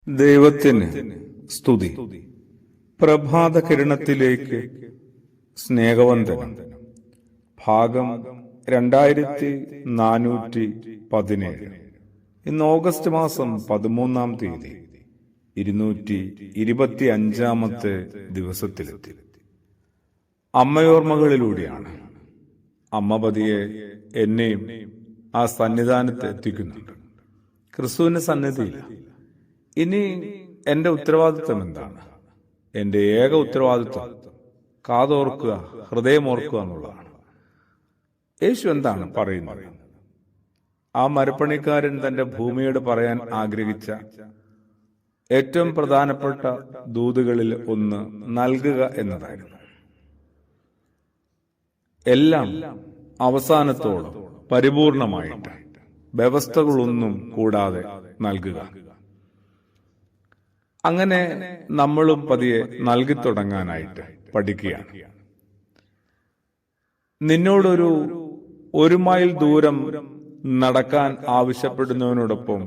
ദൈവത്തിന് സ്തുതി. പ്രഭാത കിരണത്തിലേക്ക് സ്നേഹവന്ദനം. ഭാഗം 2417. ഇന്ന് ഓഗസ്റ്റ് മാസം 13-ാം തീയതി 225-ാമത്തെ ദിവസത്തിലെത്തി. അമ്മയോർമ്മകളിലൂടെയാണ് അമ്മ പതിയെ എന്നെയും ആ സന്നിധാനത്ത് എത്തിക്കുന്നുണ്ട്. ക്രിസ്തുവിന്റെ സന്നിധിയിൽ ഇനി എന്റെ ഉത്തരവാദിത്വം എന്താണ്? എന്റെ ഏക ഉത്തരവാദിത്വം കാതോർക്കുക, ഹൃദയമോർക്കുക എന്നുള്ളതാണ്. യേശു എന്താണ് പറയുന്നത്? ആ മരപ്പണിക്കാരൻ തന്റെ ഭൂമിയോട് പറയാൻ ആഗ്രഹിച്ച ഏറ്റവും പ്രധാനപ്പെട്ട ദൂതുകളിൽ ഒന്ന് നൽകുക എന്നതായിരുന്നു. എല്ലാം അവസാനത്തോളം പരിപൂർണമായിട്ട് വ്യവസ്ഥകളൊന്നും കൂടാതെ നൽകുക. അങ്ങനെ നമ്മളും പതിയെ നൽകി തുടങ്ങാനായിട്ട് പഠിക്കുകയാണ്. നിന്നോടൊരു 1 മൈൽ ദൂരം നടക്കാൻ ആവശ്യപ്പെടുന്നവനോടൊപ്പം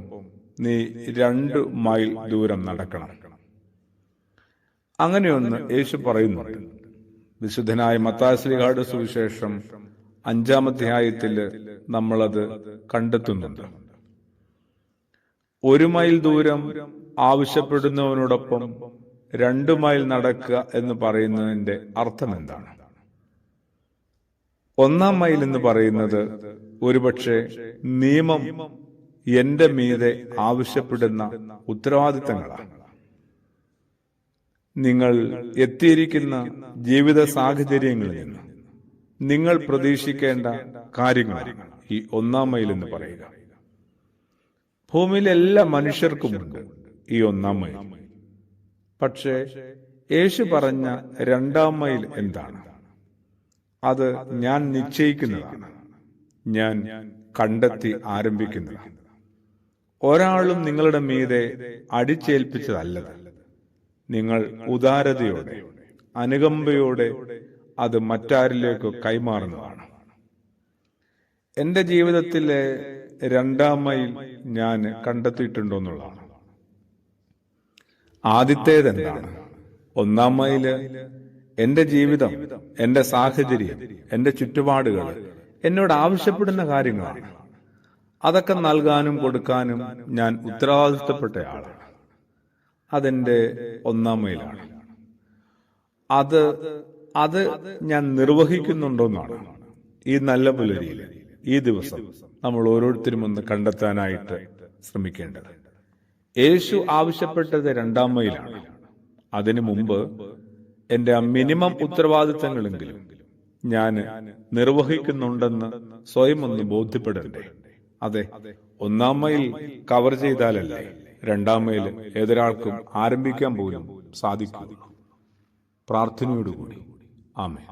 നീ 2 മൈൽ ദൂരം നടക്കണം. അങ്ങനെയൊന്ന് യേശു പറയുന്നുണ്ട്. വിശുദ്ധനായ മത്തായി ശ്ലീഹായുടെ സുവിശേഷം 5-ാം അധ്യായത്തില് നമ്മളത് കണ്ടെത്തുന്നുണ്ട്. 1 മൈൽ ദൂരം ആവശ്യപ്പെടുന്നവനോടൊപ്പം 2 മൈൽ നടക്കുക എന്ന് പറയുന്നതിന്റെ അർത്ഥം എന്താണ്? 1-ാം മൈൽ എന്ന് പറയുന്നത് ഒരുപക്ഷെ നിയമം എന്റെ മീതെ ആവശ്യപ്പെടുന്ന ഉത്തരവാദിത്തങ്ങളാണ്. നിങ്ങൾ എത്തിയിരിക്കുന്ന ജീവിത സാഹചര്യങ്ങളിൽ നിന്ന് നിങ്ങൾ പ്രതീക്ഷിക്കേണ്ട കാര്യങ്ങളാണ് ഈ 1-ാം മൈൽ എന്ന് പറയുക. ഭൂമിയിലെ എല്ലാ മനുഷ്യർക്കുമുണ്ട് ഈ 1-ാം മൈൽ. പക്ഷേ യേശു പറഞ്ഞ 2-ാം മൈൽ എന്താണ്? അത് ഞാൻ നിശ്ചയിക്കുന്നതാണ്, ഞാൻ കണ്ടെത്തി ആരംഭിക്കുന്നതാണ്. ഒരാളും നിങ്ങളുടെ മീതെ അടിച്ചേൽപ്പിച്ചതല്ലത്. നിങ്ങൾ ഉദാരതയോടെ, അനുകമ്പയോടെ അത് മറ്റാരിലേക്ക് കൈമാറുന്നതാണ്. എന്റെ ജീവിതത്തിലെ 2-ാം മൈൽ ഞാൻ കണ്ടെത്തിയിട്ടുണ്ടോ എന്നുള്ളതാണ്. ആദ്യത്തേതെന്താണ്? 1-ാം മൈല് എന്റെ ജീവിതം, എന്റെ സാഹചര്യം, എന്റെ ചുറ്റുപാടുകൾ എന്നോട് ആവശ്യപ്പെടുന്ന കാര്യങ്ങളാണ്. അതൊക്കെ നൽകാനും കൊടുക്കാനും ഞാൻ ഉത്തരവാദിത്തപ്പെട്ടയാളാണ്. അതെന്റെ 1-ാം മൈലാണ്. അത് ഞാൻ നിർവഹിക്കുന്നുണ്ടോന്നാണ് ഈ നല്ല പുലരിയിൽ, ഈ ദിവസം നമ്മൾ ഓരോരുത്തരും ഒന്ന് കണ്ടെത്താനായിട്ട് ശ്രമിക്കേണ്ടത്. യേശു ആവശ്യപ്പെട്ടത് 2-ാം മൈലാണ്. അതിനു മുമ്പ് എന്റെ ആ മിനിമം ഉത്തരവാദിത്തങ്ങളെങ്കിലും ഞാൻ നിർവഹിക്കുന്നുണ്ടെന്ന് സ്വയം ഒന്ന് ബോധ്യപ്പെടണ്ടേ? അതെ, 1-ാം മൈൽ കവർ ചെയ്താലല്ലേ 2-ാം മൈൽ ഏതൊരാൾക്കും ആരംഭിക്കാൻ പോലും സാധിക്കൂ. പ്രാർത്ഥനയോടുകൂടി ആമേൻ.